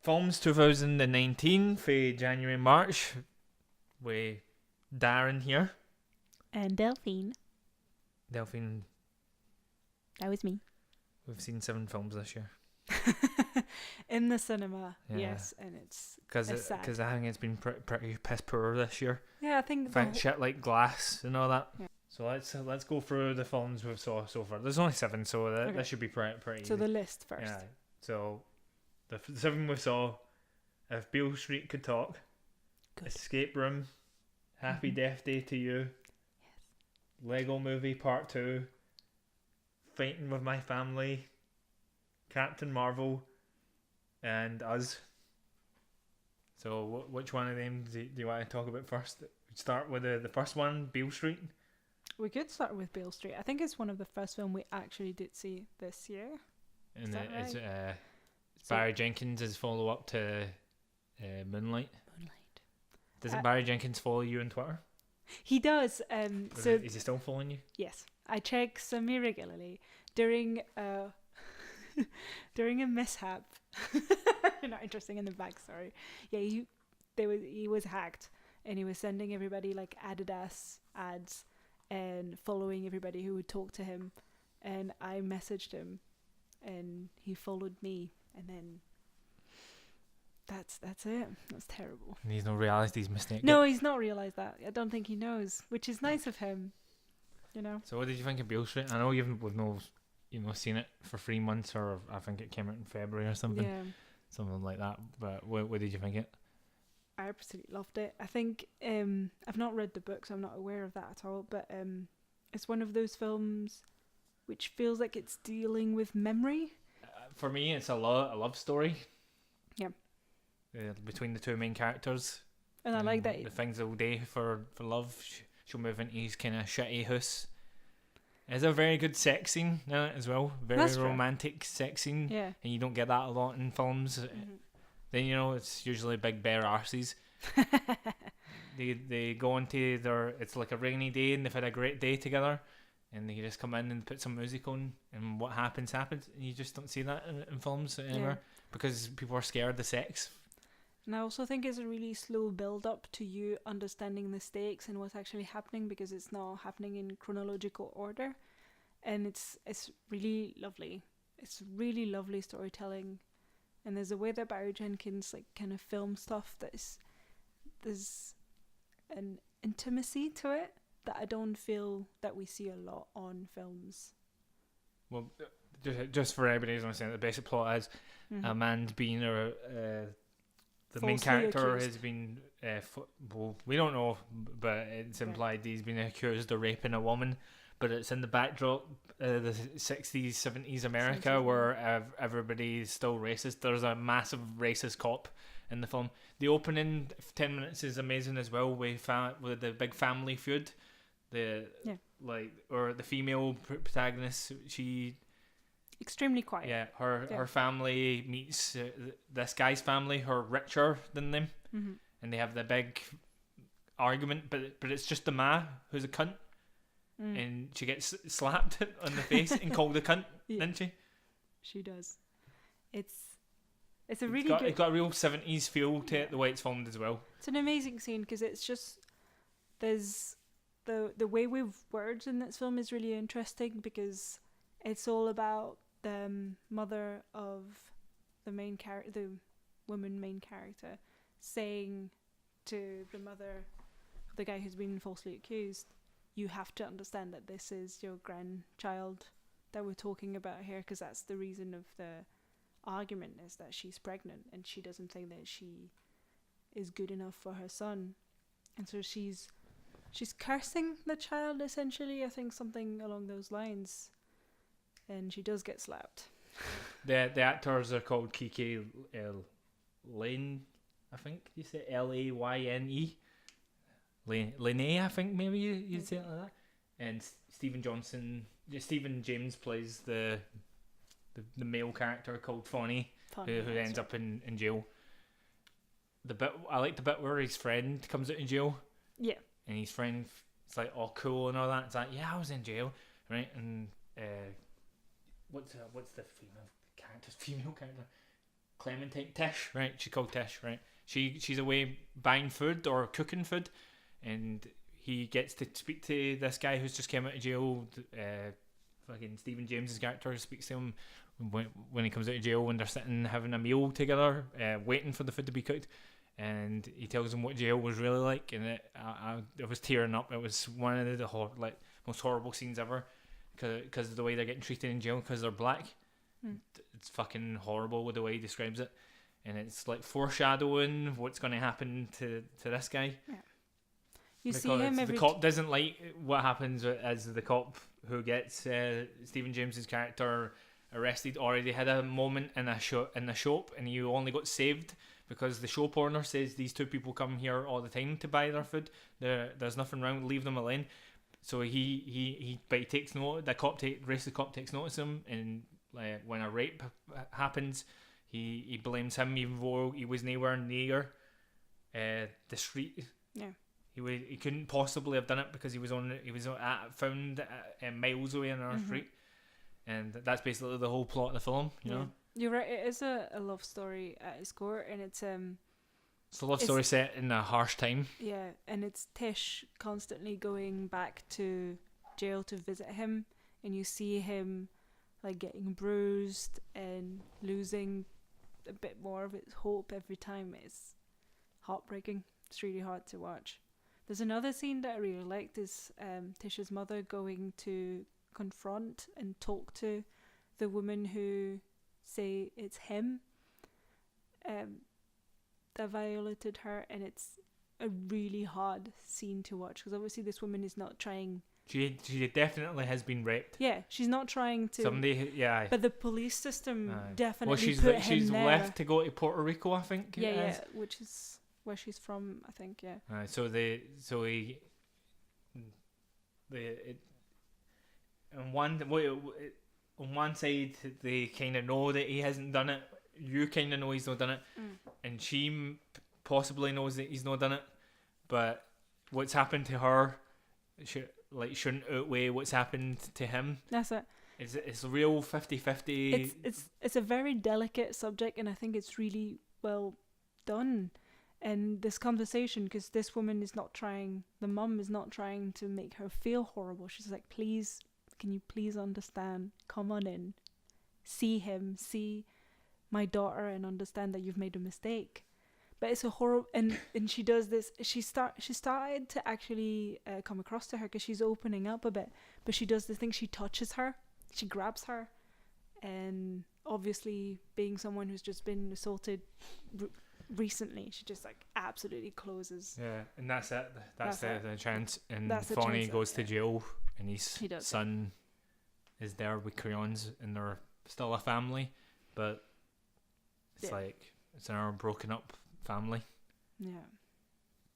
Films 2019 for January and March with Darren here. And Delphine. Delphine, That was me. we've seen 7 films this year. In the cinema, Yeah. yes, and it's sad. Because I think it's been pretty piss poor this year. Yeah, I think Shit like Glass and all that. Yeah. So let's go through the films we've saw so far. There's only 7, so Okay. that should be pretty So easy. the list first. Yeah. So the 7 we saw: If Beale Street Could Talk, Good. Escape Room, Happy Death Day to You, Lego Movie Part 2, Fighting with My Family, Captain Marvel, and Us. So which one of them do you want to talk about first? Start with the first one, Beale Street. We could start with Beale Street. I think it's one of the first film we actually did see this year. And that it's right? Barry Jenkins' follow up to Moonlight. Moonlight. Doesn't Barry Jenkins follow you on Twitter? He does. Is he still following you? Yes, I check semi-regularly during during a mishap. Not interesting in the backstory. Yeah, he was hacked, and he was sending everybody like Adidas ads and following everybody who would talk to him. And I messaged him, and he followed me, and then that's it. That's terrible. And he's not realised he's mistaken. No, he's not realised that. I don't think he knows, which is nice of him. You know. So what did you think of Beale Street? I know we've seen it for 3 months, or I think it came out in February or something. Yeah. Something like that. But what did you think of it? I absolutely loved it. I think I've not read the book, so I'm not aware of that at all. But it's one of those films which feels like it's dealing with memory. For me, it's a love story. Yeah. Between the 2 main characters. And I like that. The things they'll do for love. She'll move into his kind of shitty house. There's a very good sex scene in it as well. Very That's true. romantic sex scene. Yeah. And you don't get that a lot in films. Mm-hmm. Then it's usually big bare arses. They go into it's like a rainy day and they've had a great day together, and they just come in and put some music on, and what happens. And you just don't see that in films anywhere because people are scared of sex. And I also think it's a really slow build up to you understanding the stakes and what's actually happening, because it's not happening in chronological order, and it's really lovely. It's really lovely storytelling. And there's a way that Barry Jenkins like kind of films stuff there's an intimacy to it that I don't feel that we see a lot on films. Well, just for everybody who's understanding, the basic plot is a man being the main character accused. has been well, we don't know, but it's implied he's been accused of raping a woman. But it's in the backdrop the 60s, 70s America, where everybody's still racist. There's a massive racist cop in the film. The opening 10 minutes is amazing as well, with the big family feud. The female protagonist, she extremely quiet. Yeah, her family meets this guy's family who are richer than them, and they have the big argument. But it's just the ma who's a cunt. And she gets slapped on the face and called a cunt, didn't she? She does. It's a really good... It's got a real 70s feel to it, the way it's filmed as well. It's an amazing scene, because it's just... There's... The way we've words in this film is really interesting, because it's all about the mother of the woman main character, saying to the mother of the guy who's been falsely accused, you have to understand that this is your grandchild that we're talking about here, because that's the reason of the argument, is that she's pregnant and she doesn't think that she is good enough for her son. And so she's cursing the child, essentially, I think, something along those lines. And she does get slapped. The actors are called Kiki Lane, I think you say Layne. Lene, I think maybe you'd say it like that. And Stephen James plays the male character called Fonny, who ends up in jail. I like the bit where his friend comes out in jail. Yeah. And his friend, it's like all cool and all that. It's like, yeah, I was in jail, right? And what's the female character? Clementine Tish, right? She's called Tish, right? She's away buying food or cooking food, and he gets to speak to this guy who's just came out of jail. Fucking Stephen James's character speaks to him when he comes out of jail, when they're sitting having a meal together, waiting for the food to be cooked, and he tells him what jail was really like, and I was tearing up. It was one of the most horrible scenes ever, because of the way they're getting treated in jail because they're black. It's fucking horrible with the way he describes it, and it's like foreshadowing what's going to happen to this guy. Yeah. You because see him the cop doesn't like what happens as the cop who gets Stephen James's character arrested already had a moment in the shop, and he only got saved because the shop owner says these two people come here all the time to buy their food. There's nothing wrong, leave them alone. So he takes note. Racist cop takes notice of him, and when a rape happens, he blames him even though he was nowhere near the street. Yeah. He couldn't possibly have done it because he was found miles away on our street, and that's basically the whole plot of the film. You know, you're right. It is a love story at its core, and it's a love story set in a harsh time. Yeah, and it's Tish constantly going back to jail to visit him, and you see him like getting bruised and losing a bit more of its hope every time. It's heartbreaking. It's really hard to watch. There's another scene that I really liked is Tish's mother going to confront and talk to the woman who say it's him that violated her, and it's a really hard scene to watch because obviously this woman is not trying. She definitely has been raped. Yeah, she's not trying to. Somebody, yeah. But the police system definitely she's put him she's there. left to go to Puerto Rico, I think. Yeah, which is where she's from, I think. Yeah. On one side they kind of know that he hasn't done it. You kind of know he's not done it, and she possibly knows that he's not done it. But what's happened to her shouldn't outweigh what's happened to him. That's it. It's a real 50-50. It's a very delicate subject, and I think it's really well done. And this conversation, because this woman is not trying, the mum is not trying to make her feel horrible. She's like, please, can you please understand? Come on in, see him, see my daughter, and understand that you've made a mistake. But it's a horrible, and she does this. She started to actually come across to her because she's opening up a bit. But she does this thing. She touches her, she grabs her, and obviously being someone who's just been assaulted recently, she just like absolutely closes. Yeah, and that's it. That's the chance. And that's Fonny goes to jail, and his does, son is there with crayons, and they're still a family, but it's like it's another broken up family. Yeah.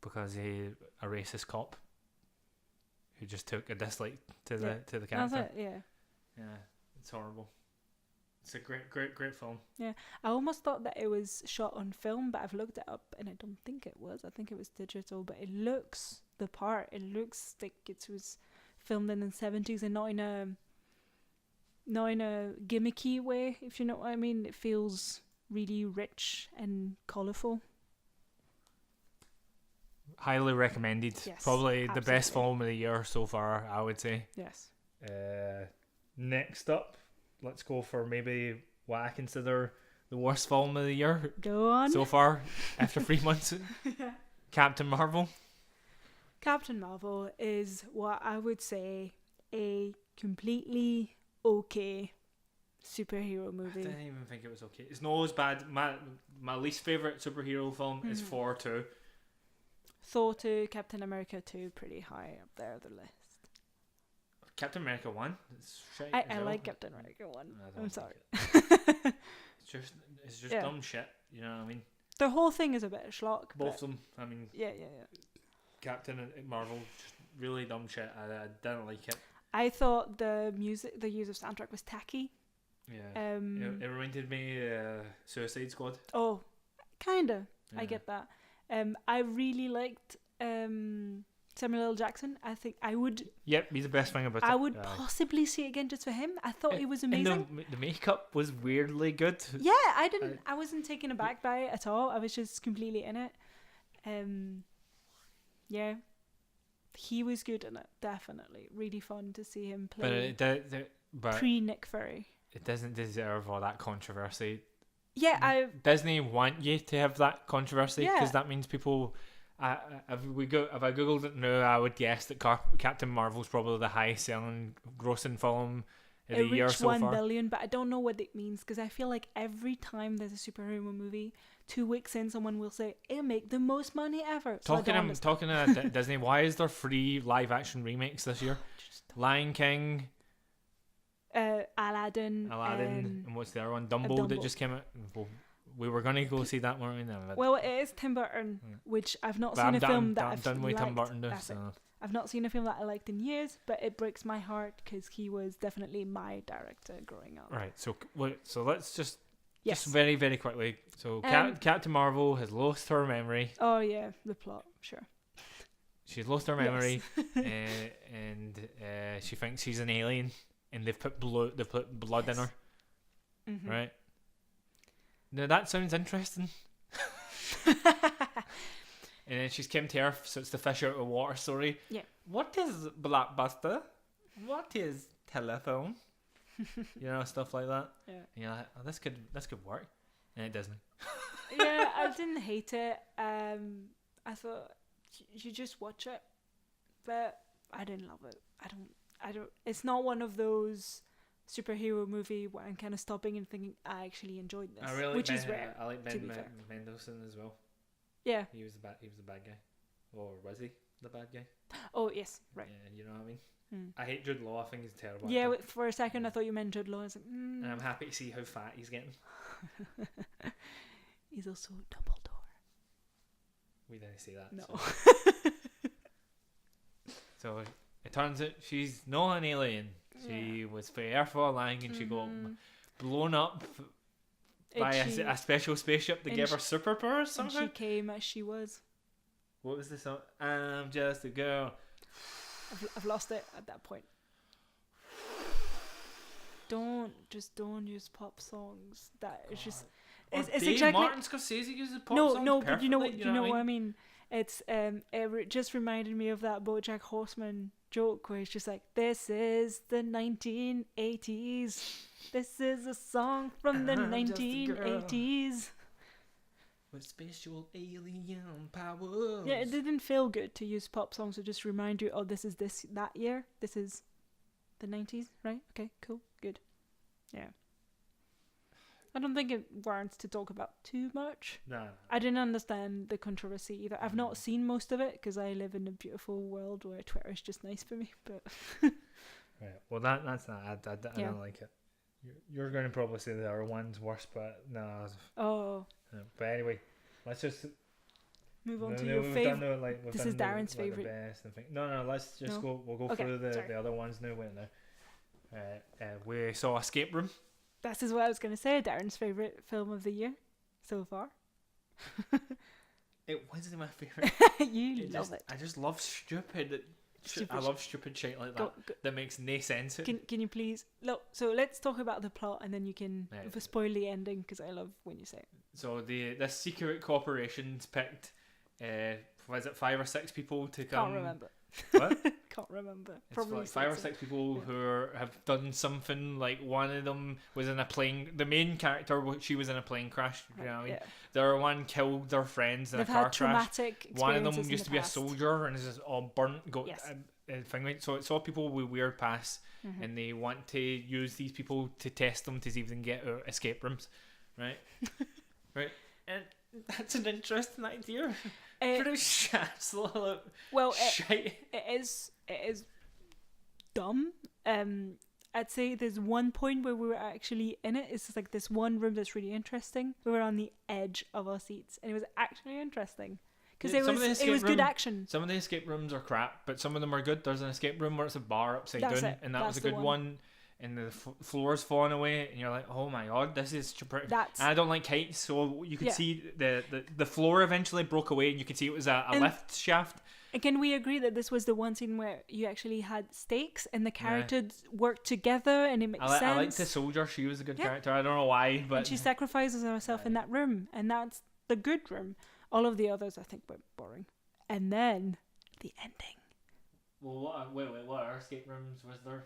Because a racist cop who just took a dislike to the character. That's it, yeah. Yeah, it's horrible. It's a great film. Yeah, I almost thought that it was shot on film, but I've looked it up and I don't think it was. I think it was digital, but it looks the part. It looks like it was filmed in the 70s and not in a gimmicky way, if you know what I mean. It feels really rich and colourful. Highly recommended. Yes, probably absolutely. The best film of the year so far, I would say. Yes. Next up, let's go for maybe what I consider the worst film of the year. Go on. So far, after 3 months. Yeah. Captain Marvel. Captain Marvel is what I would say a completely okay superhero movie. I didn't even think it was okay. It's not as bad. My least favourite superhero film is Thor 2. Thor 2, Captain America 2, pretty high up there the list. Captain America 1? I like Captain America 1. I'm sorry. It's just dumb shit, you know what I mean? The whole thing is a bit of schlock. Both of them, I mean... Yeah. Captain Marvel, just really dumb shit. I didn't like it. I thought the use of soundtrack was tacky. Yeah. It reminded me Suicide Squad. Oh, kinda. Yeah. I get that. I really liked Samuel L. Jackson. I think I would. Yep, he's the best thing about it. I would possibly see it again just for him. I thought he was amazing. And the makeup was weirdly good. Yeah, I wasn't taken aback by it at all. I was just completely in it. Yeah, he was good in it. Definitely, really fun to see him play. But pre Nick Fury. It doesn't deserve all that controversy. Yeah, Disney want you to have that controversy because that means people. If I googled it now, I would guess that Captain Marvel's probably the highest selling grossing film of the year so far. It reached 1 billion, but I don't know what it means because I feel like every time there's a superhero movie, 2 weeks in, someone will say it'll make the most money ever. So talking to Disney, why is there 3 live action remakes this year? Lion King, Aladdin, and what's the other one? Dumbo that just came out. We were gonna go see that one. Well, it is Tim Burton, which I've not seen a film that I've done with liked. Tim Burton. I've not seen a film that I liked in years, but it breaks my heart because he was definitely my director growing up. Right. So let's just very, very quickly. So Captain Marvel has lost her memory. Oh yeah, the plot. Sure. She's lost her memory, and she thinks she's an alien, and they've put blood in her. Mm-hmm. Right. Now that sounds interesting. And then she's come to Earth, so it's the fish out of water story. Yeah. What is Blockbuster? What is telephone? Stuff like that. Yeah. And you're like, oh, this could work, and it doesn't. Yeah, I didn't hate it. I thought you just watch it, but I didn't love it. I don't. It's not one of those superhero movie where I'm kind of stopping and thinking I actually enjoyed this, which is rare. I like Ben Mendelsohn as well. Yeah, he was the bad guy, or was he the bad guy? Oh yes, right. Yeah, you know what I mean. I hate Jude Law. I think he's a terrible. Yeah, for a second I thought you meant Jude Law. I was like, And I'm happy to see how fat he's getting. He's also Dumbledore. We didn't see that. No. So it turns out she's not an alien. She was for Earth for a lang, and she got blown up by a special spaceship that gave her superpowers somehow. And she came as she was. What was the song? I'm just a girl. I've lost it at that point. Don't use pop songs. That is just. It's exactly. Martin Scorsese uses pop songs. No, but you know what I mean. It's it just reminded me of that BoJack Horseman joke where it's just like, this is the 1980s. This is a song from the 1980s. With spatial alien powers. Yeah, it didn't feel good to use pop songs to just remind you, oh, this is that year. This is the 90s, right? Okay, cool, good. Yeah. I don't think it warrants to talk about too much. No. I didn't understand the controversy either. I've not seen most of it because I live in a beautiful world where Twitter is just nice for me. But right. Well, that's not. I don't like it. You're going to probably say the other one's worse, but no. Oh. But anyway, let's just move on to your favorite. This is Darren's favorite. No. Let's just go. We'll go through the other ones now. Wait now. We saw Escape Room. That's what I was going to say. Darren's favorite film of the year so far. It wasn't my favorite. You love it. I just love stupid. I love stupid shit like that. That makes no sense. Can you please look? So let's talk about the plot, and then you can spoil the ending because I love when you say it. So this secret corporation's picked. Was it 5 or 6 people to come? Can't remember. What? Can't remember. It's Probably like 5 or 6 people who have done something. Like one of them was in a plane. The main character, she was in a plane crash. You know what I mean? The other one killed their friends in a car crash. One of them used to be a soldier and is just all burnt. So it's all people with weird pasts, and they want to use these people to test them to see if they can get out escape rooms, right? Right, and that's an interesting idea. Well, it is dumb. I'd say there's one point where we were actually in it. It's just like this one room that's really interesting. We were on the edge of our seats, and it was actually interesting because it was good action. Some of the escape rooms are crap, but some of them are good. There's an escape room where it's a bar upside down, and that was a good one. and the floor's falling away, and you're like, oh my god, this is super. And I don't like heights, so you could see the floor eventually broke away, and you could see it was a lift shaft. And can we agree that this was the one scene where you actually had stakes and the characters worked together and it makes sense? I liked the soldier. She was a good character. I don't know why, but... And she sacrifices herself in that room, and that's the good room. All of the others, I think, were boring. And then, the ending. Well, what other escape rooms was there?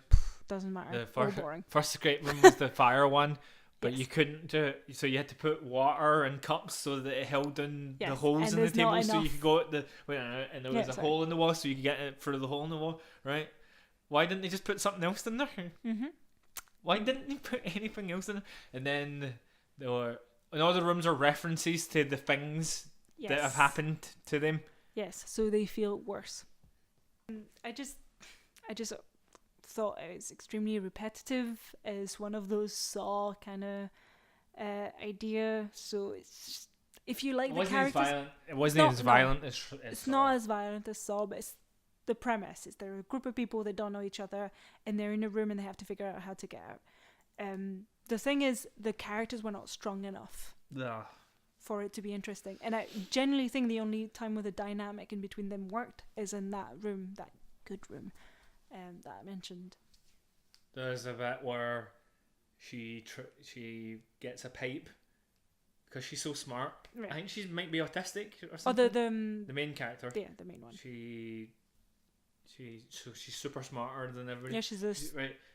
Doesn't matter. All boring. First escape room was the fire one. But you couldn't do it, so you had to put water in cups so that it held in the holes in the table, so you could go at the and there was a hole in the wall, so you could get it through the hole in the wall, right? Why didn't they just put something else in there? Mm-hmm. Why didn't they put anything else in there? And then there were, and all the rooms are references to the things that have happened to them. Yes, so they feel worse. I just thought it was extremely repetitive as one of those Saw kind of idea. So it's just, if you like the characters, it wasn't as violent as it's Saw. not as violent as Saw, but it's the premise is there are a group of people that don't know each other and they're in a room and they have to figure out how to get out. The thing is, the characters were not strong enough for it to be interesting, and I generally think the only time where the dynamic in between them worked is in that room, that good room that I mentioned. There's a bit where she gets a pipe because she's so smart. Right. I think she might be autistic or something. The main character. Yeah, the main one. She's super smarter than everybody. Yeah, she's a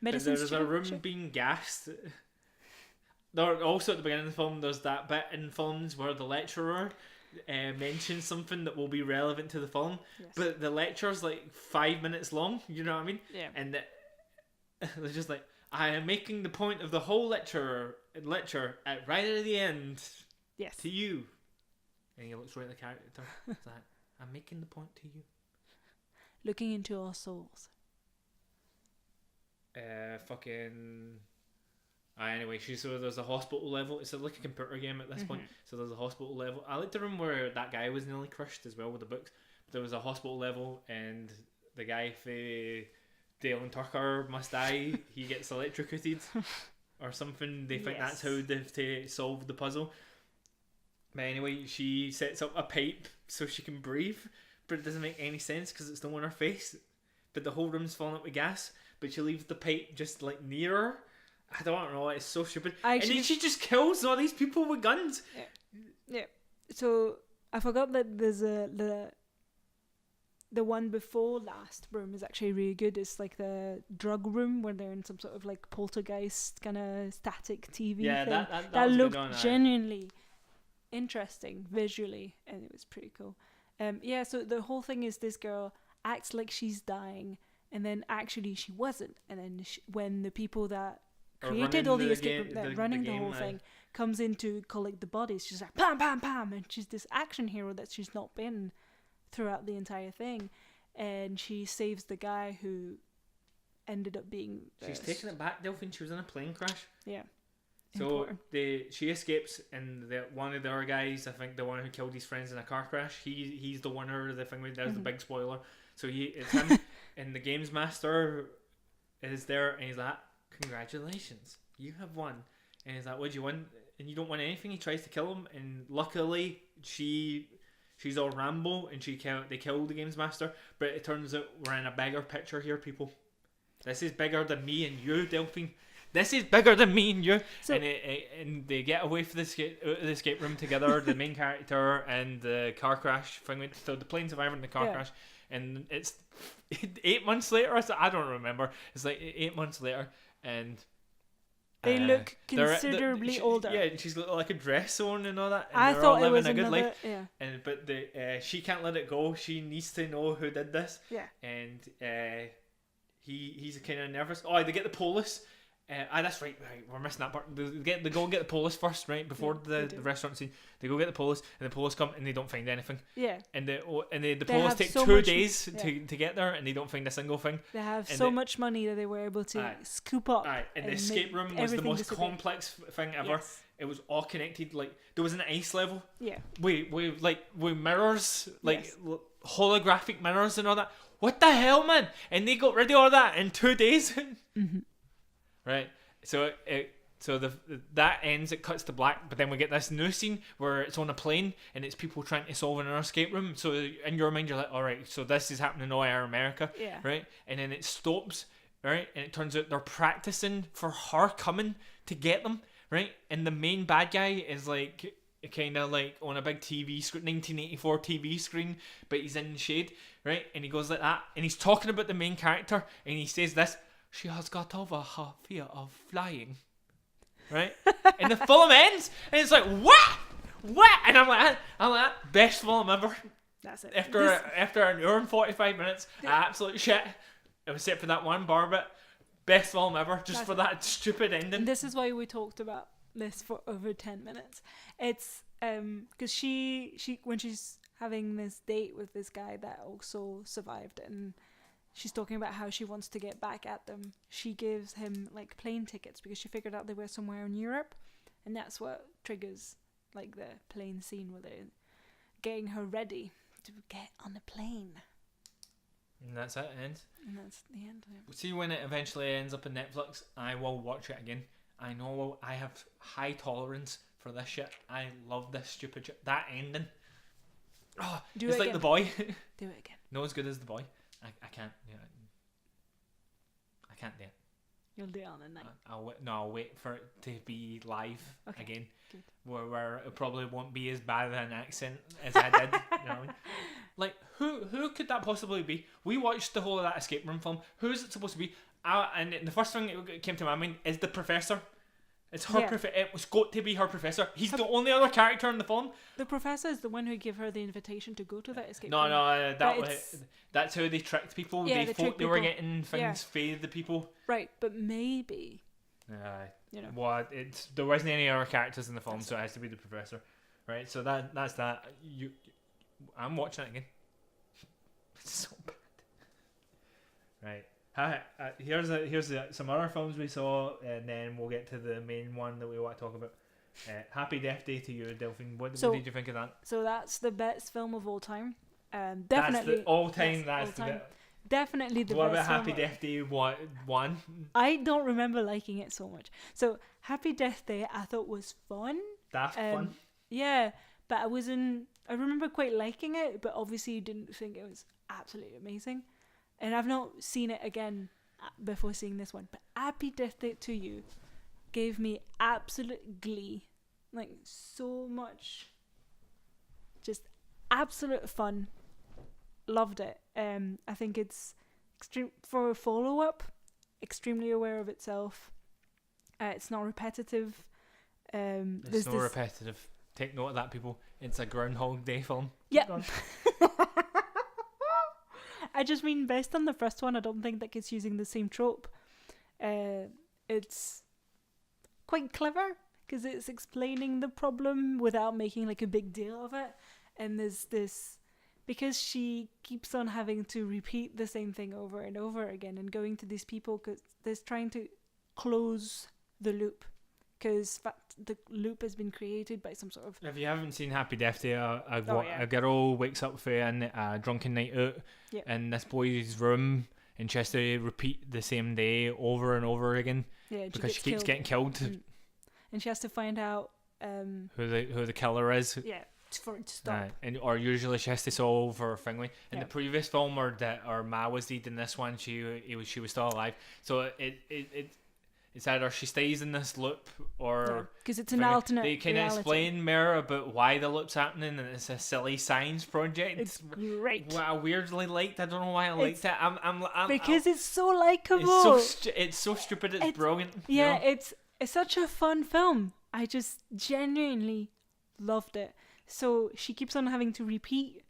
medicine There's a room being gassed. There also at the beginning of the film, there's that bit in films where the lecturer mentions something that will be relevant to the film, but the lecture's like 5 minutes long. You know what I mean? Yeah. And they're just like, I am making the point of the whole lecture at right at the end. Yes. To you. And he looks right at the character. It's like, I'm making the point to you. Looking into our souls. Anyway, so there's a hospital level. It's like a computer game at this point. So there's a hospital level. I like the room where that guy was nearly crushed as well with the books. But there was a hospital level, and the guy for Dale and Tucker must die. He gets electrocuted or something. They think that's how they have to solve the puzzle. But anyway, she sets up a pipe so she can breathe, but it doesn't make any sense because it's still on her face. But the whole room's filling up with gas. But she leaves the pipe just like near her. I don't know, it's so stupid. And then she just kills all these people with guns. Yeah. So I forgot that there's the one before last room is actually really good. It's like the drug room where they're in some sort of like poltergeist kind of static TV thing. That looked genuinely interesting visually, and it was pretty cool. So the whole thing is this girl acts like she's dying, and then actually she wasn't. And then when the people that created all the escape room, running the whole thing, comes in to collect the bodies, she's like pam pam pam, and she's this action hero that she's not been throughout the entire thing, and she saves the guy who ended up being she's taking it back, Delphine. She was in a plane crash. Yeah. So she escapes, and one of the other guys, I think the one who killed his friends in a car crash, he's the winner of the thing. There's the big spoiler. So it's him, and the games master is there, and he's like, congratulations, you have won. And he's like, what do you want? And you don't want anything. He tries to kill him, and luckily she's all Rambo, and they kill the games master. But it turns out we're in a bigger picture here, people. This is bigger than me and you, Delphine. This is bigger than me and you. So, and they get away from the escape room together, the main character and the car crash thing. So the plane survivor and the car crash. And it's 8 months later. I don't remember. It's like 8 months later. And they look considerably older. Yeah, she's got like a dress on and all that. And I thought it was a good another. life. Yeah. But she can't let it go. She needs to know who did this. Yeah. And he's kind of nervous. Oh, they get the police. That's right. We're missing that part. They go and get the police first, right before the restaurant scene. They go get the police, and the police come, and they don't find anything. Yeah. And the police take 2 days to get there, and they don't find a single thing. They have so much money that they were able to scoop up. And the escape room was the most complex thing ever. Yes. It was all connected. Like there was an ice level. Yeah. We mirrors, like holographic mirrors and all that. What the hell, man? And they got rid of all that in 2 days. Mm-hmm. right? So that ends. It cuts to black, but then we get this new scene where it's on a plane and it's people trying to solve an escape room. So in your mind, you're like, all right, so this is happening all over America, Yeah. right? And then it stops, right? And it turns out they're practicing for her coming to get them, right? And the main bad guy is like kind of like on a big TV screen, 1984 TV screen, but he's in the shade, right? And he goes like that, and he's talking about the main character, and he says this: "She has got over her fear of flying." Right? And the film ends, and it's like, what? And I'm like, best film ever. That's it. After an hour and 45 minutes, absolute shit. Except for that one bar bit. Best film ever, just for that stupid ending. This is why we talked about this for over 10 minutes. It's because she when she's having this date with this guy that also survived, and she's talking about how she wants to get back at them. She gives him like plane tickets because she figured out they were somewhere in Europe, and that's what triggers like the plane scene where they're getting her ready to get on a plane. And that's it, it ends. And that's the end. Yeah. See, when it eventually ends up on Netflix, I will watch it again. I know I have high tolerance for this shit. I love this stupid shit. That ending. Oh, Do it's it like again. The Boy. Do it again. Not as good as The Boy. I can't. Yeah, I can't do it. You'll do it on a night. I'll wait for it to be live again, good. where it probably won't be as bad an accent as I did. You know what I mean? Like who could that possibly be? We watched the whole of that escape room film. Who is it supposed to be? And the first thing that came to my mind is the professor. It's her It was got to be her professor. He's the only other character in the film. The professor is the one who gave her the invitation to go to that escape No, room. that's how they tricked people. Yeah, they thought they were getting things for the people. Right, but maybe. You know. Well, there wasn't any other characters in the film, so it has to be the professor, right? So that's that. I'm watching it again. It's so bad. Right. Here's some other films we saw, and then we'll get to the main one that we want to talk about. Happy Death Day to you, Delphine. What did you think of that? So that's the best film of all time. Definitely. That's the all-time. Yes, That's all-time. the. Definitely the What best about film. Happy Death Day one? I don't remember liking it so much. So Happy Death Day I thought was fun. That's fun. Yeah, but I remember quite liking it, but obviously you didn't think it was absolutely amazing. And I've not seen it again before seeing this one. But Happy Death Day to You gave me absolute glee. Like, so much. Just absolute fun. Loved it. I think it's extreme for a follow-up. Extremely aware of itself. It's not repetitive. It's not repetitive. Take note of that, people. It's a Groundhog Day film. Yeah. I just mean, based on the first one, I don't think that it's using the same trope. It's quite clever because it's explaining the problem without making like a big deal of it. And there's this, because she keeps on having to repeat the same thing over and over again and going to these people because they're trying to close the loop. Because the loop has been created by some sort of... If you haven't seen Happy Death Day, a girl wakes up for a drunken night out in this boy's room, and she has to repeat the same day over and over again because she keeps getting killed. And she has to find out who the killer is. Yeah, for it to stop. Or usually she has to solve her thing. In the previous film, or Ma was dead. In this one, she was still alive. So it's either she stays in this loop or... Because it's an alternate They kind of explain more about why the loop's happening, and it's a silly science project. It's great. What I weirdly liked. I don't know why I liked it. Because it's so likeable. It's so stupid. It's brilliant. Yeah, you know? It's such a fun film. I just genuinely loved it. So she keeps on having to repeat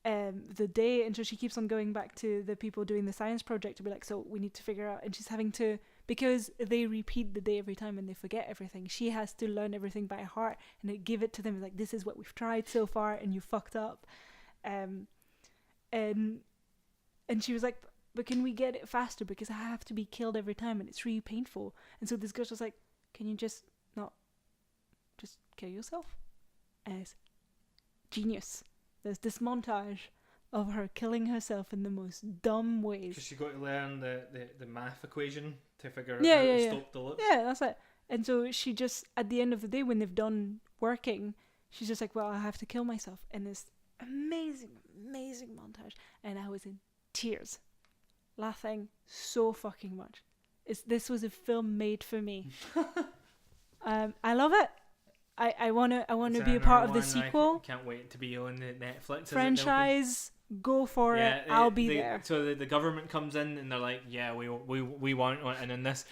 the day until she keeps on going back to the people doing the science project to be like, so we need to figure out... And she's having to... Because they repeat the day every time and they forget everything. She has to learn everything by heart and they give it to them like, this is what we've tried so far and you fucked up. And she was like, but can we get it faster? Because I have to be killed every time and it's really painful. And so this girl's just like, can you just not just kill yourself? And it's genius. There's this montage of her killing herself in the most dumb ways. Because she got to learn the math equation to figure Yeah, out how yeah, to yeah. stop the loop. Yeah, that's it. And so she just, at the end of the day, when they've done working, she's just like, well, I have to kill myself. And this amazing, amazing montage. And I was in tears, laughing so fucking much. This was a film made for me. I love it. I wanna be a part of the sequel. Can't wait to be on the Netflix franchise. Go for it. I'll be there. So the government comes in and they're like, yeah, we want it in this.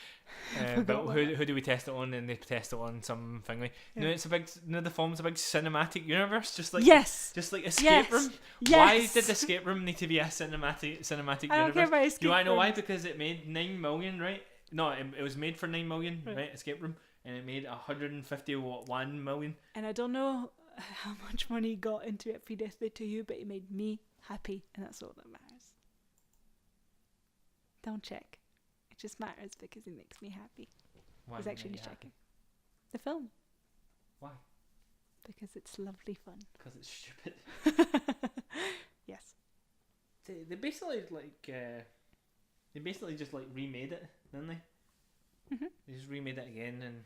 But who do we test it on? And they test it on some thingy. Yeah. It's a big. The film's a big cinematic universe, just like Escape Room. Yes. Why did Escape Room need to be a cinematic I don't universe? care about Escape Do I know Room. why? Because it made 9 million, right? No, it was made for 9 million, right? Escape Room, and it made 151 million. And I don't know how much money he got into it previously to you, but it made me happy, and that's all that matters. Don't check. It just matters because it makes me happy. Why He's did actually it happen? checking. The film. Why? Because it's lovely fun. Because it's stupid. Yes. They basically just remade it, didn't they? Mhm. They just remade it again,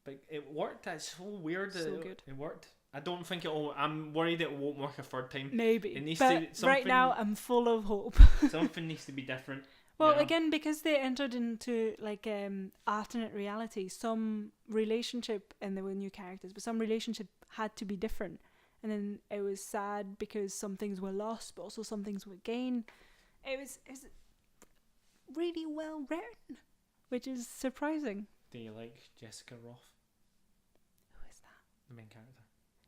but it worked. That's so weird. So good. It worked. I don't think it'll. I'm worried it won't work a third time. Maybe. It needs but to, right now I'm full of hope. Something needs to be different. Well, you know? again, because they entered into alternate reality, some relationship, and there were new characters, but some relationship had to be different. And then it was sad because some things were lost, but also some things were gained. It was really well written, which is surprising. Do you like Jessica Roth, Who is that? the main character?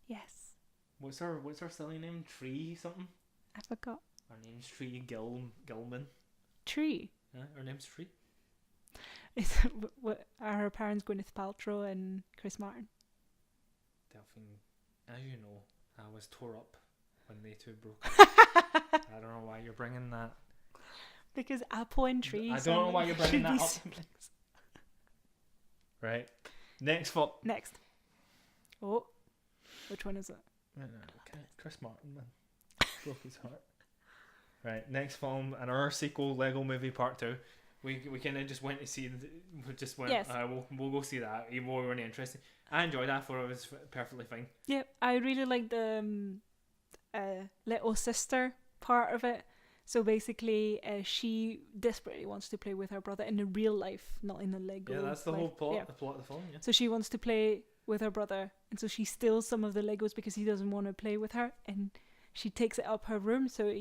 Yes, What's her silly name? Tree something. I forgot. Her name's Tree Gilman. Tree. Yeah, her name's Tree. What are her parents Gwyneth Paltrow and Chris Martin? Delphine, as you know, I was tore up when they two broke up. I don't know why you're bringing that. Because apple and tree. I don't know why you're bringing that up. Siblings. Right. Next film. Next. Oh, which one is it? Chris Martin, man. Broke his heart. Right. Next film, another sequel, Lego Movie Part 2. We kind of just went to see. We just went. Yes. We'll go see that. Even though we weren't interested. I enjoyed that. I thought it was perfectly fine. Yeah, I really like the little sister part of it. So basically, she desperately wants to play with her brother in the real life, not in the Lego. Yeah, that's the life. whole plot. Yeah. The plot of the film. Yeah. So she wants to play with her brother, and so she steals some of the Legos because he doesn't want to play with her, and she takes it up her room. So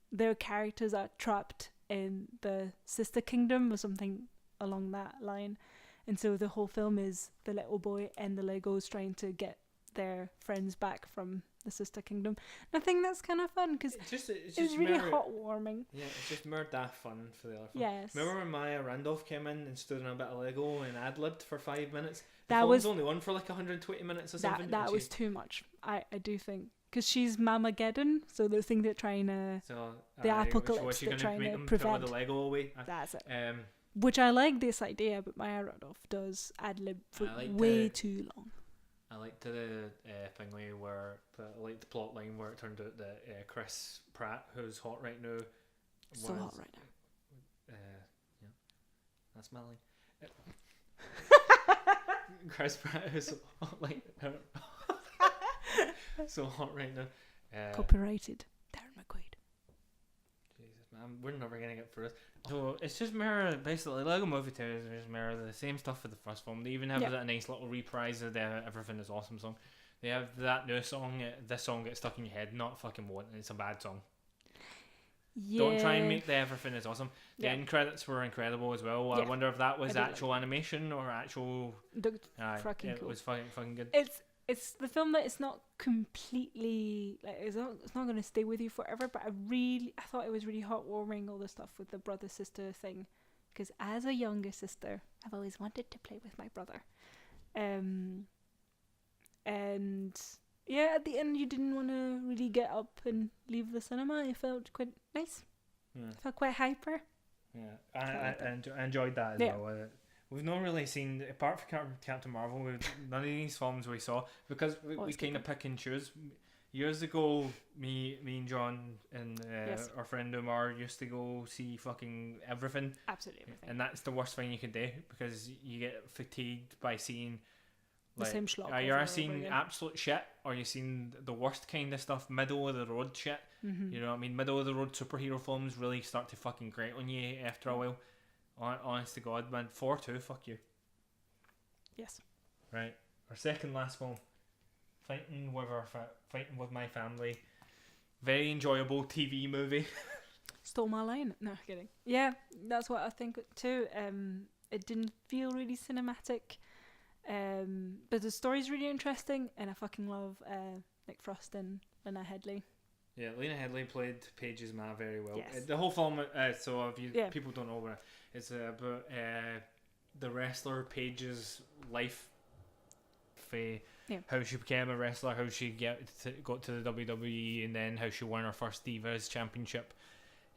their characters are trapped in the sister kingdom or something along that line, and so the whole film is the little boy and the Legos trying to get their friends back from the sister kingdom. And I think that's kind of fun because it's really heartwarming. Yeah, it's just more daft fun for the other film. Yes. Remember when Maya Randolph came in and stood on a bit of Lego and ad-libbed for 5 minutes? That film's was only on for like 120 minutes or something. That was too much. I do think because she's Mamageddon, so the thing they're trying to the apocalypse they're trying to prevent. The Lego away. That's it. Um, Which I like this idea, but Maya Randolph does ad-lib for way too long. I liked the thing where the plot line where it turned out that Chris Pratt, who's hot right now, So hot right now. Yeah, that's my line. Chris Pratt is so hot, so hot right now. Copyrighted Darren McQuaid. Jesus, man, we're never gonna get through this. So it's just basically Lego Movie 2 is just the same stuff for the first film. They even have that nice little reprise of the Everything Is Awesome song. They have that new song. This song gets stuck in your head. Not fucking want. It's a bad song. Yeah. Don't try and make the Everything Is Awesome. The end credits were incredible as well. I wonder if that was actual animation or actual. Fucking cool. It was fucking good. It's the film that it's not completely it's not going to stay with you forever, but I thought it was really heartwarming, all the stuff with the brother sister thing, because as a younger sister I've always wanted to play with my brother, and yeah, at the end you didn't want to really get up and leave the cinema. It felt quite nice. It felt quite hyper. Yeah, I enjoyed that as well. We've not really seen, apart from Captain Marvel, none of these films we saw, because we kind of pick and choose. Years ago, me and John and Yes. our friend Omar used to go see fucking everything, Absolutely everything. and that's the worst thing you can do because you get fatigued by seeing The same schlock over you're and over seeing again. absolute shit, or you're seeing the worst kind of stuff, middle of the road shit. Mm-hmm. You know what I mean? Middle of the road superhero films really start to fucking grate on you after a while. Honest to God, man. 4-2, fuck you. Yes. Right. Our second last film, Fighting with My Family. Very enjoyable TV movie. Stole my line. No, kidding. Yeah, that's what I think too. It didn't feel really cinematic, but the story's really interesting, and I fucking love Nick Frost and Lena Headey. Yeah, Lena Headey played Paige's Ma very well. Yes. The whole film, so if you Yeah. people don't know about it, it's about the wrestler Paige's life. How she became a wrestler, how she got to the WWE, and then how she won her first Divas Championship.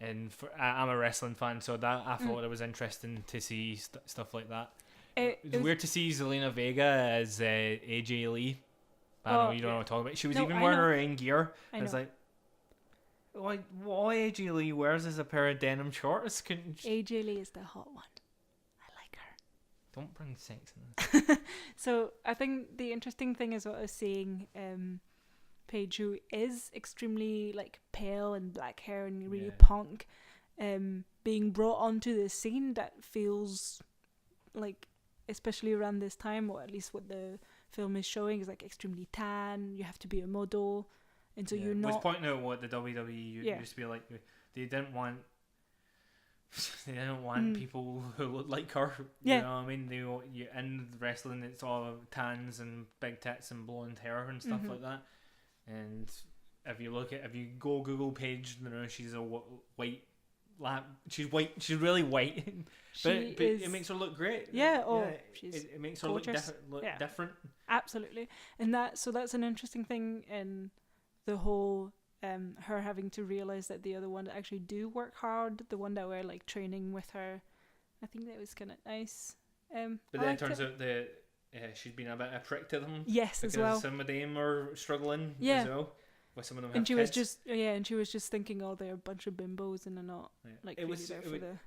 And I'm a wrestling fan, so that I thought it was interesting to see stuff like that. It's weird to see Zelina Vega as AJ Lee. I know you don't know what I'm talking about. She was even wearing her own gear. I was like, what all AJ Lee wears is a pair of denim shorts. AJ Lee is the hot one. I like her. Don't bring sex in this. So I think the interesting thing is what I was seeing. Paige, who is extremely like pale and black hair and really punk, being brought onto this scene that feels like, especially around this time, or at least what the film is showing, is like extremely tan. You have to be a model, and so you're not. Was pointing out what the WWE used to be like. They didn't want. They didn't want people who look like her. You know what I mean? You in wrestling, it's all tans and big tits and blonde hair and stuff like that. And if you go Google Paige, you know she's a white lap. She's white. She's really white. but it makes her look great. It makes her look different. Absolutely, and that's an interesting thing in the whole. Her having to realize that the other one actually do work hard. The one that were like training with her, I think that was kind of nice. But then it turns out that she's been a bit of a prick to them. Yes, as well. Because some of them are struggling as well. With some of them have kids. And she was just thinking, oh, they're a bunch of bimbos and they're not like it was,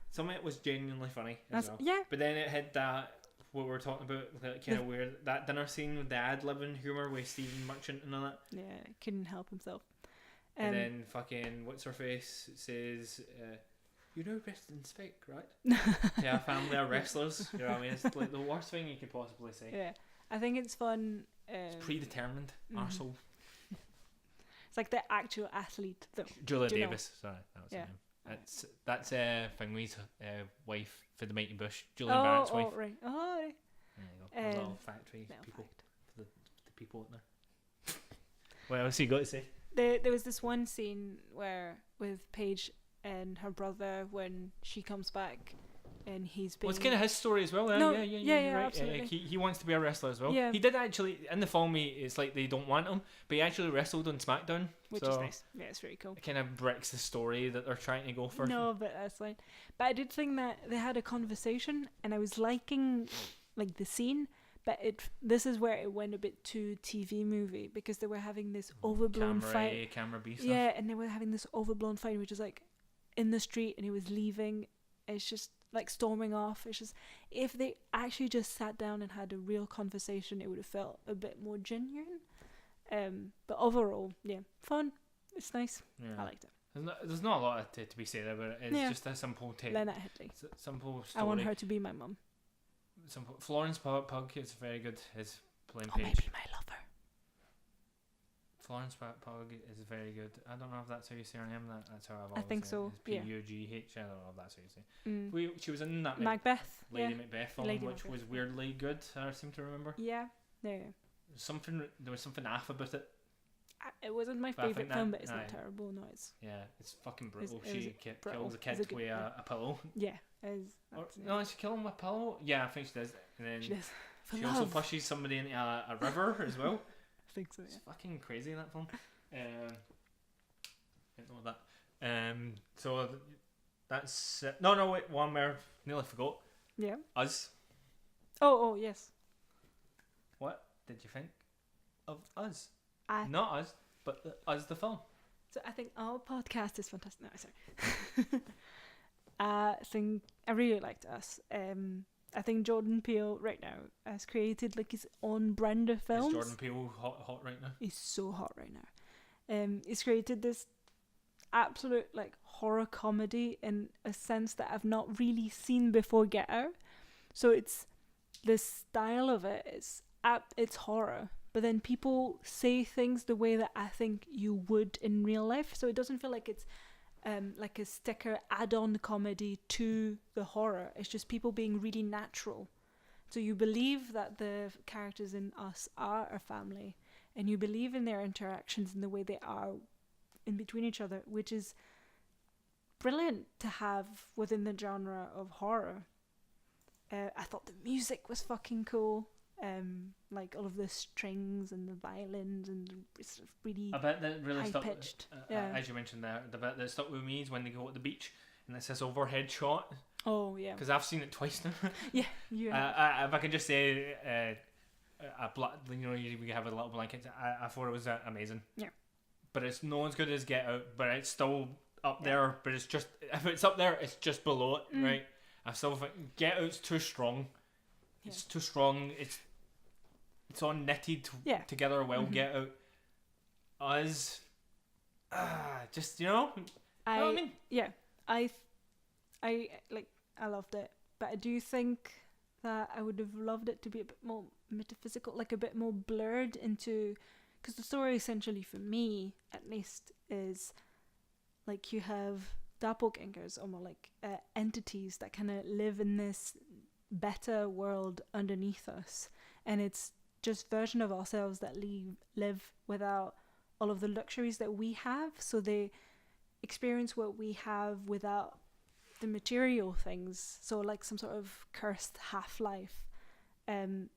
some of it was genuinely funny as well. Yeah. But then it had that what we're talking about, that kind of weird, that dinner scene with the ad-libbing humour with Stephen Merchant and all that. Yeah, couldn't help himself. And then fucking what's her face says, "You know wrestling's fake, right?" Yeah, family are wrestlers. You know what I mean? It's like the worst thing you could possibly say. Yeah, I think it's fun. It's predetermined, arsehole. It's like the actual athlete, though. Julia Davis. Sorry, that was her name. That's Finley's wife for the Mighty Bush. Julian Barrett's wife. Right. Oh, right. There you go. Little factory people. For the people out there. What else you got to say? There was this one scene with Paige and her brother when she comes back and he's being... Well, it's kind of his story as well. Yeah, right. Absolutely. He wants to be a wrestler as well. Yeah. He did actually, in the film, it's like they don't want him, but he actually wrestled on SmackDown. Which is nice. Yeah, it's very cool. It kind of breaks the story that they're trying to go for. No, but that's fine. But I did think that they had a conversation and I was liking like the scene. But this is where it went a bit too TV movie because they were having this overblown fight. Camera B stuff. Yeah, and they were having this overblown fight, which is like in the street, and he was leaving. It's just like storming off. It's just if they actually just sat down and had a real conversation, it would have felt a bit more genuine. But overall, yeah, fun. It's nice. Yeah. I liked it. There's not a lot to be said about it. It's just a simple take. Lena Headey. Simple story. I want her to be my mum. Florence Pugh is very good as playing Paige. Maybe my lover. Florence Pugh is very good. I don't know if that's how you say her name. That's how I've always I think said so. It's P-U-G-H. I don't know if that's how you say. She was in that Macbeth. Lady Macbeth film, which was weirdly good. I seem to remember. Yeah. Yeah. There was something off about it. It wasn't my favourite film, but it's not terrible. No, it's fucking brutal. She kills a kid with a pillow. Yeah, no, she kills him with a pillow. Yeah, I think she does. And then she does. She also pushes somebody into a river as well. I think so. Yeah. It's fucking crazy, that film. I didn't know that. So that's no wait, one more. Nearly forgot. Yeah. Us. Oh yes. What did you think of Us? I Not Us, but as the film. So I think our podcast is fantastic. No, sorry. I really liked Us. I think Jordan Peele right now has created like his own brand of films. Is Jordan Peele hot right now? He's so hot right now. He's created this absolute like horror comedy in a sense that I've not really seen before Get Out. So it's the style of it is it's horror, but then people say things the way that I think you would in real life. So it doesn't feel like it's like a sticker add-on comedy to the horror. It's just people being really natural. So you believe that the characters in Us are a family, and you believe in their interactions and the way they are in between each other, which is brilliant to have within the genre of horror. I thought the music was fucking cool. Like all of the strings and the violins and it's really I bet that really stuck. high-pitched. As you mentioned there, the bit that stuck with me is when they go at the beach and it's this overhead shot. Oh yeah. Because I've seen it twice now. Yeah. If I can just say, we have a little blanket. I thought it was amazing. Yeah. But it's no as good as Get Out. But it's still up there. But it's just if it's up there, it's just below it, right? I still think Get Out's too strong. Yeah. It's too strong. It's all knitted together well. Get Out. Us. Just you know. I know what I mean? Yeah. I loved it, but I do think that I would have loved it to be a bit more metaphysical, like a bit more blurred into, because the story essentially for me at least is like you have doppelgangers, or more like entities that kind of live in this better world underneath us, and it's just version of ourselves that live without all of the luxuries that we have, so they experience what we have without the material things, so like some sort of cursed half-life, and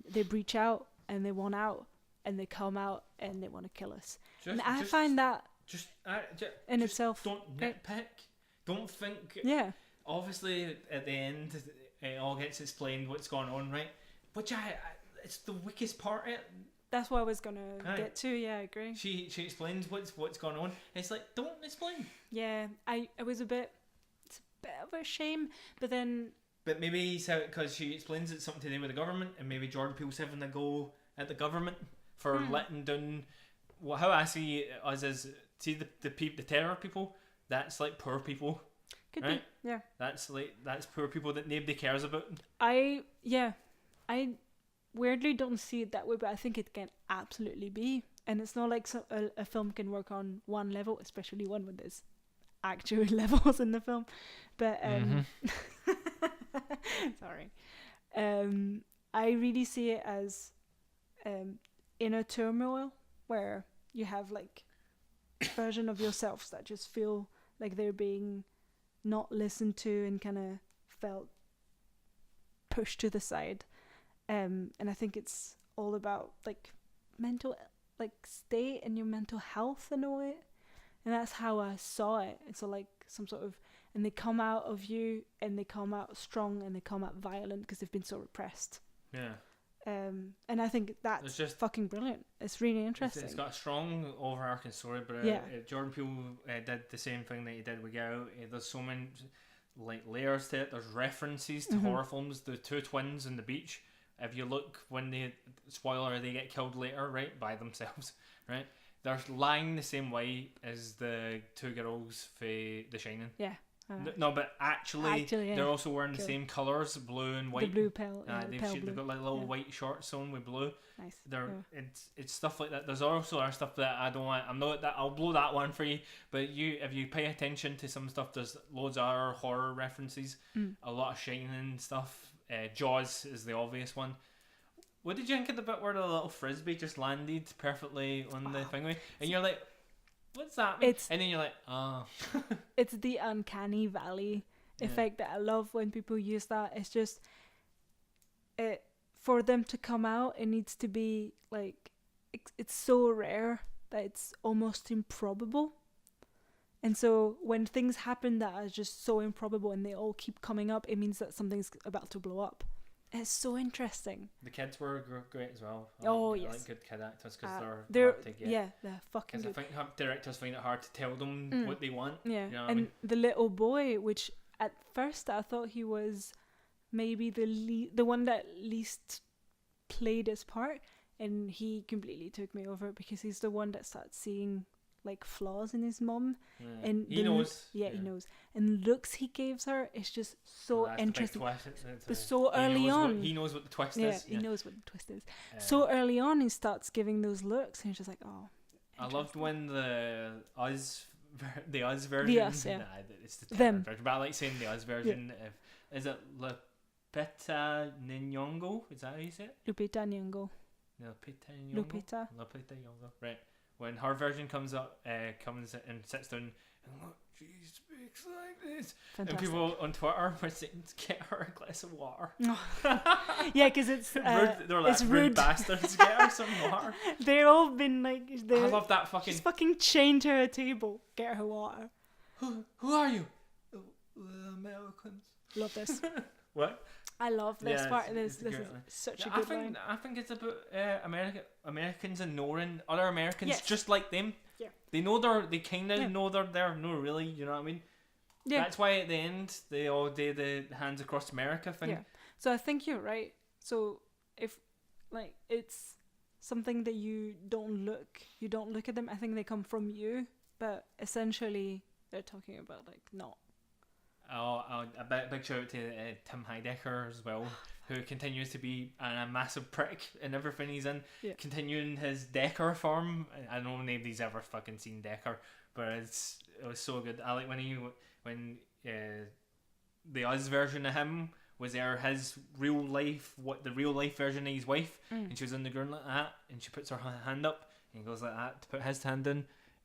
they breach out and they want out and they come out and they want to kill us. And I find that in itself, don't nitpick, don't think. Yeah, obviously at the end it all gets explained what's going on, right? Which it's the weakest part. That's what I was gonna get to. Yeah, I agree. She explains what's going on. It's like, don't explain. Yeah, it was a bit. It's a bit of a shame, but then. But maybe because she explains it's something to do with the government, and maybe Jordan Peele's having a go at the government for letting down. Well, how I see us as the terror people. That's like poor people. Could right? be. Yeah. That's poor people that nobody cares about. I weirdly don't see it that way, but I think it can absolutely be. And it's not like a film can work on one level, especially one with this actual levels in the film. But sorry. I really see it as inner turmoil, where you have like a version of yourselves that just feel like they're being not listened to and kind of felt pushed to the side. And I think it's all about like mental state and your mental health in a way, and that's how I saw it. It's so like some sort of, and they come out of you and they come out strong and they come out violent because they've been so repressed. Yeah. And I think that's just fucking brilliant. It's really interesting. It's got a strong overarching story, but Jordan Peele did the same thing that he did with Get Out. There's so many like layers to it. There's references to horror films. The two twins on the beach. If you look when they get killed later, right, by themselves, right? They're lying the same way as the two girls for The Shining. Yeah. No, but actually they're also wearing the same colours, blue and white. The blue pale. They've got like little white shorts on with blue. Nice. It's stuff like that. There's also other stuff that I don't want. I'm not that. I'll blow that one for you. But if you pay attention to some stuff, there's loads of other horror references. A lot of Shining stuff. Jaws is the obvious one. What did you think of the bit where the little frisbee just landed perfectly on the thingy? And you're like, what's that mean? And then you're like, oh. It's the uncanny valley effect that I love when people use that. It's just, for them to come out, it needs to be like, it's so rare that it's almost improbable. And so when things happen that are just so improbable and they all keep coming up, it means that something's about to blow up. It's so interesting. The kids were great as well. I Yes. like good kid actors because they're hard to get. yeah, they're fucking Because I good. think directors find it hard to tell them what they want. Yeah, You know what and I mean? the little boy, which at first I thought he was maybe the one that least played his part, and he completely took me over because he's the one that starts seeing like flaws in his mum, Yeah. and He knows. he knows, and the looks he gives her is just so Well, that's interesting. the big twist. But so early on, He knows what the twist yeah, is. he knows what the twist is. So early on, he starts giving those looks, and he's just like, oh. I loved when the Us version. The Us, yeah. Nah, it's the Them. version. But I like saying the Us version. Is it Lupita Nyong'o? Is that how you say it? Lupita Nyong'o. Lupita Nyong'o. Lupita Nyong'o. Right. When her version comes and sits down, and look, she speaks like this. Fantastic. And people on Twitter were saying, "Get her a glass of water." Yeah, because it's They're like it's rude rude. bastards. Get her some water. They've all been like, I love that fucking. she's fucking chained to a table. Get her water. Who are you? Americans. Love this. What? I love this Yeah, part. it's This a is great line. such a I good think line. I think it's about Americans ignoring other Americans Yes. just like them. Yeah. They kind of know they're there. No, really, you know what I mean? Yeah. That's why at the end they all do the hands across America thing. Yeah. So I think you're right. So if like it's something that you don't look at them. I think they come from you, but essentially they're talking about like not. Oh, a big shout out to Tim Heidecker as well, who continues to be a massive prick in everything he's in. Yeah. Continuing his Decker form. I know nobody's ever fucking seen Decker, but it was so good. I like when the Us version of him was there, his real life, the real life version of his wife, and she was on the ground like that, and she puts her hand up, and he goes like that to put his hand in,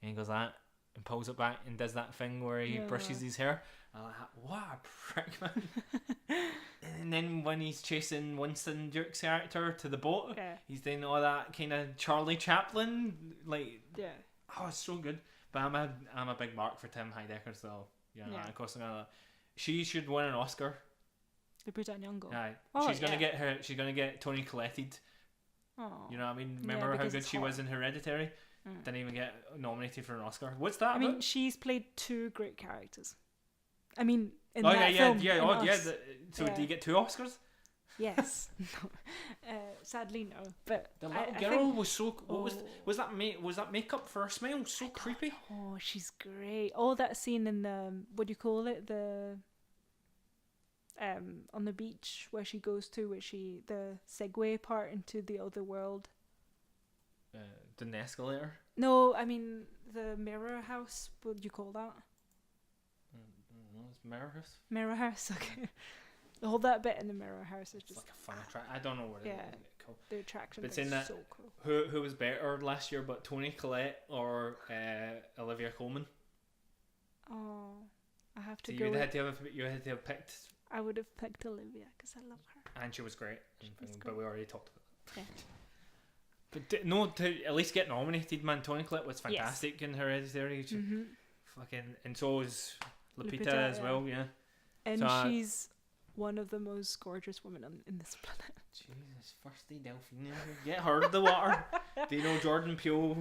and he goes like that, and pulls it back, and does that thing where he brushes his hair. I'm like, what a prick, man. And then when he's chasing Winston Duke's character to the boat, he's doing all that kind of Charlie Chaplin, like, oh, it's so good. But I'm a big mark for Tim Heidecker, so yeah. Of course she should win an Oscar. Lupita Nyong'o. Aye. Oh, She's gonna get Tony collected. Oh. You know what I mean? Remember how good she was in Hereditary? Didn't even get nominated for an Oscar. What's that? I mean, she's played two great characters. I mean, in oh that film. So do you get two Oscars? Yes. Sadly, no. But the little girl was so. What was that? Was that makeup for her smile? So creepy. Oh, she's great. Oh, that scene in the what do you call it? The on the beach where she goes to, the segue part into the other world. The escalator. No, I mean the mirror house. What do you call that? It's mirror house. Mirror house. Okay. All that bit in the mirror house is just like a fun attraction. I don't know what it is. Cool. The attraction. But saying that, so cool. Who was better last year, but Toni Collette or Olivia Colman? Oh, I have to so go. You had to have picked. I would have picked Olivia because I love her. And she was great. But we already talked about that. Yeah. But to at least get nominated, man. Toni Collette was fantastic in Hereditary. Fucking, and so was Lupita as well. Yeah. And she's one of the most gorgeous women in this planet. Jesus, Thirsty Delphine. Get her the water. Do you know Jordan Peele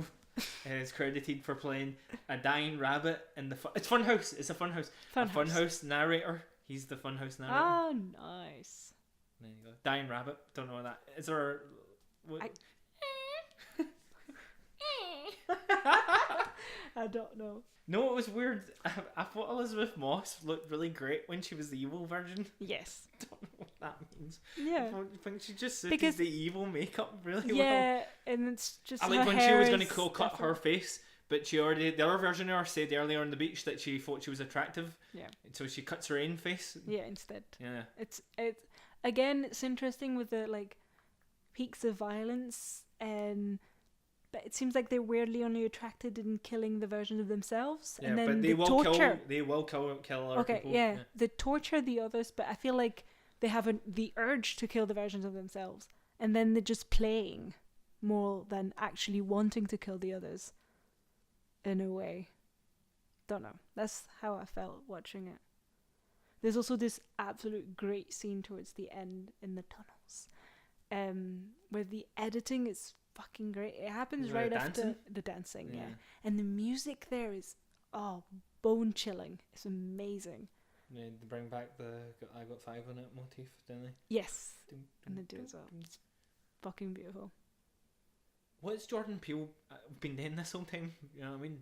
is credited for playing a dying rabbit in the it's Funhouse. It's a Funhouse. Funhouse narrator. He's the Funhouse narrator. Oh, nice. There you go. Dying rabbit. Don't know what that is. There. I don't know. No, it was weird. I thought Elizabeth Moss looked really great when she was the evil version. Yes. I don't know what that means. Yeah. I think she just suited the evil makeup really well. Yeah, and it's just. I like when she was going to cut her face, but the other version of her said earlier on the beach that she thought she was attractive. Yeah. So she cuts her own face. Yeah, instead. Yeah. It's again, it's interesting with the like peaks of violence but it seems like they're weirdly only attracted in killing the version of themselves, and then but they will torture. They will kill other people. Yeah, they torture the others, but I feel like they have the urge to kill the versions of themselves, and then they're just playing more than actually wanting to kill the others. In a way, don't know. That's how I felt watching it. There's also this absolute great scene towards the end in the tunnels, where the editing is fucking great. It happens The right dancing? after the dancing, yeah. And the music there is bone chilling. It's amazing. Yeah, they bring back the I got five on it motif, didn't they? Yes, and they do as well. It's fucking beautiful. What's Jordan Peele been doing this whole time? You know what I mean?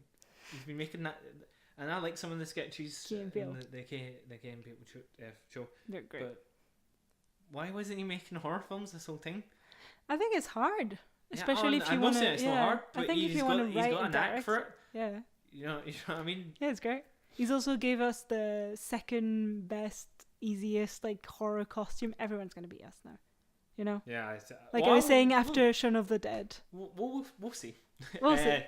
He's been making that, and I like some of the sketches Key and Peele. in the Key and Peele show. They're great. But why wasn't he making horror films this whole time? I think it's hard, especially if you I'm want not to. saying it's not hard, I but think if you want to he's write got and an act direct, for it. yeah, You know what I mean? yeah, it's great. He's also gave us the second best, easiest like horror costume. Everyone's gonna beat us now, you know. Yeah, Like I was saying after Shaun of the Dead. We'll see. We'll see.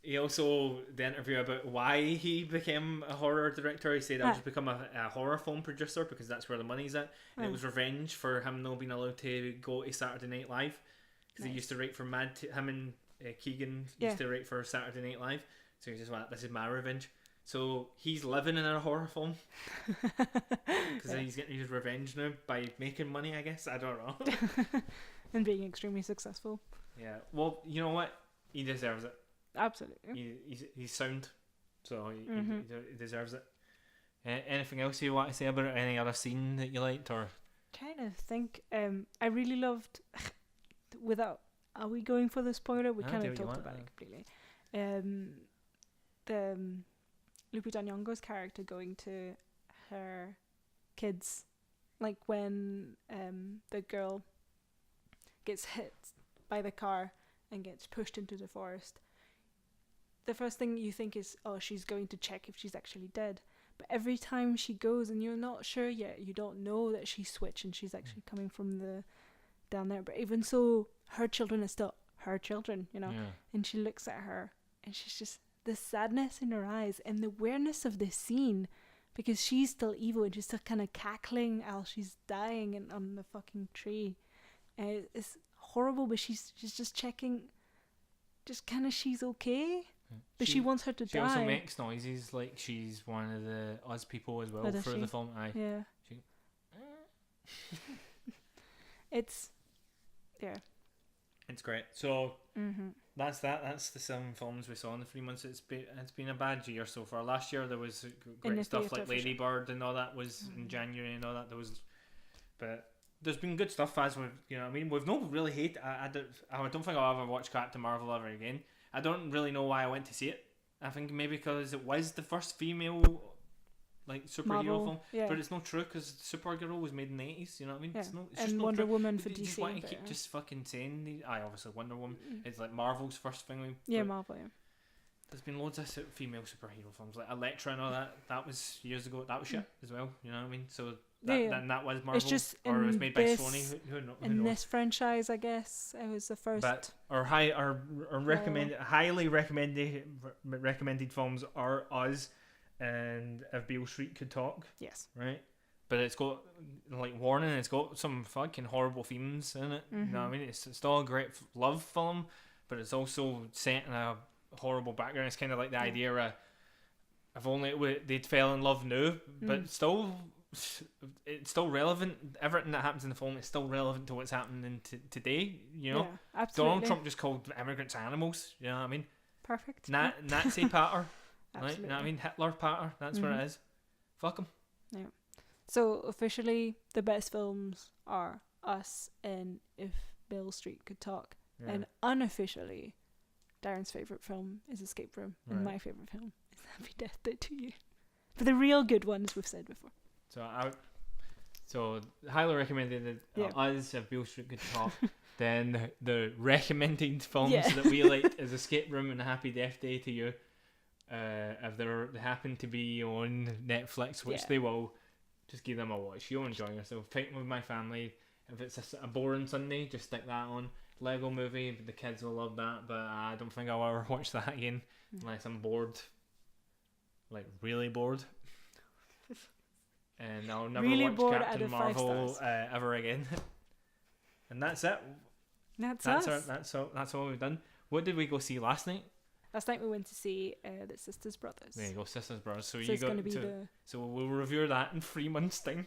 He also, the interview about why he became a horror director, he said, I'll just become a horror film producer because that's where the money's at. And it was revenge for him not being allowed to go to Saturday Night Live. Because he used to write for him and Keegan used to write for Saturday Night Live. So he's just like, this is my revenge. So he's living in a horror film. Because he's getting his revenge now by making money, I guess. I don't know. And being extremely successful. Yeah. Well, you know what? He deserves it. Absolutely. He's sound, so he deserves it. Anything else you want to say about it? Any other scene that you liked, or? Trying to think. I really loved. Are we going for the spoiler? We kind of talked about it completely. The Lupita Nyong'o's character going to her kids, like when the girl gets hit by the car and gets pushed into the forest. The first thing you think is, oh, she's going to check if she's actually dead. But every time she goes and you're not sure yet, you don't know that she's switched and she's actually coming from the down there. But even so, her children are still her children, you know. Yeah. And she looks at her and she's just, the sadness in her eyes and the awareness of this scene, because she's still evil and she's still kind of cackling as she's dying and on the fucking tree. And it's horrible, but she's just checking, just kind of she's okay. But she wants her to die. She also makes noises like she's one of the us people as well through the film. Aye. Yeah. It's great. So that's that. That's the 7 films we saw in the 3 months. It's been a bad year so far. Last year there was great stuff like Lady Bird and all that was in January and all that. But there's been good stuff as we've, you know what I mean. We've not really hate. I don't think I'll ever watch Captain Marvel ever again. I don't really know why I went to see it. I think maybe because it was the first female like superhero film, but it's not true because Supergirl was made in the 80s. You know what I mean? Yeah. It's and just Wonder Woman for you DC. Just want to keep just fucking saying. Obviously Wonder Woman. It's like Marvel's first thing. Marvel. Yeah. There's been loads of female superhero films like Elektra and all that. That was years ago. That was shit as well. You know what I mean? So that was Marvel, it's just or it was made by Sony. Who knows? In this franchise, I guess it was the first. But highly recommended films are Us and If Beale Street Could Talk. Yes. Right. But it's got like warning. It's got some fucking horrible themes in it. You know what I mean? It's still a great love film, but it's also set in a horrible background. It's kind of like the idea of if only they'd fell in love now, but still. It's still relevant. Everything that happens in the film is still relevant to what's happening today. You know, absolutely. Donald Trump just called immigrants animals. You know what I mean? Perfect. Nazi patter. Right? You know what I mean? Hitler patter. That's what it is. Fuck him. Yeah. So officially, the best films are Us and If Beale Street Could Talk, and unofficially, Darren's favorite film is Escape Room, and my favorite film is Happy Death Day to You. For the real good ones, we've said before. So highly recommended Us, If Beale Street Could Talk. Then the recommended films that we like is Escape Room and Happy Death Day to You. If they happen to be on Netflix, which they will, just give them a watch. You'll enjoy yourself. Pick with my family. If it's a boring Sunday, just stick that on. Lego Movie, the kids will love that, but I don't think I'll ever watch that again unless I'm bored, like really bored. And I'll never watch Captain Marvel ever again. And that's it. That's us. That's all we've done. What did we go see last night? last night we went to see the Sisters Brothers. There you go, Sisters Brothers. So, So you it's got going to be So we'll review that in 3 months' time.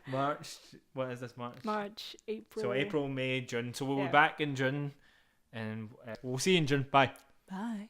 March. What is this? March, April. So April, May, June. So we'll Yeah. be back in June, and we'll see you in June. Bye. Bye.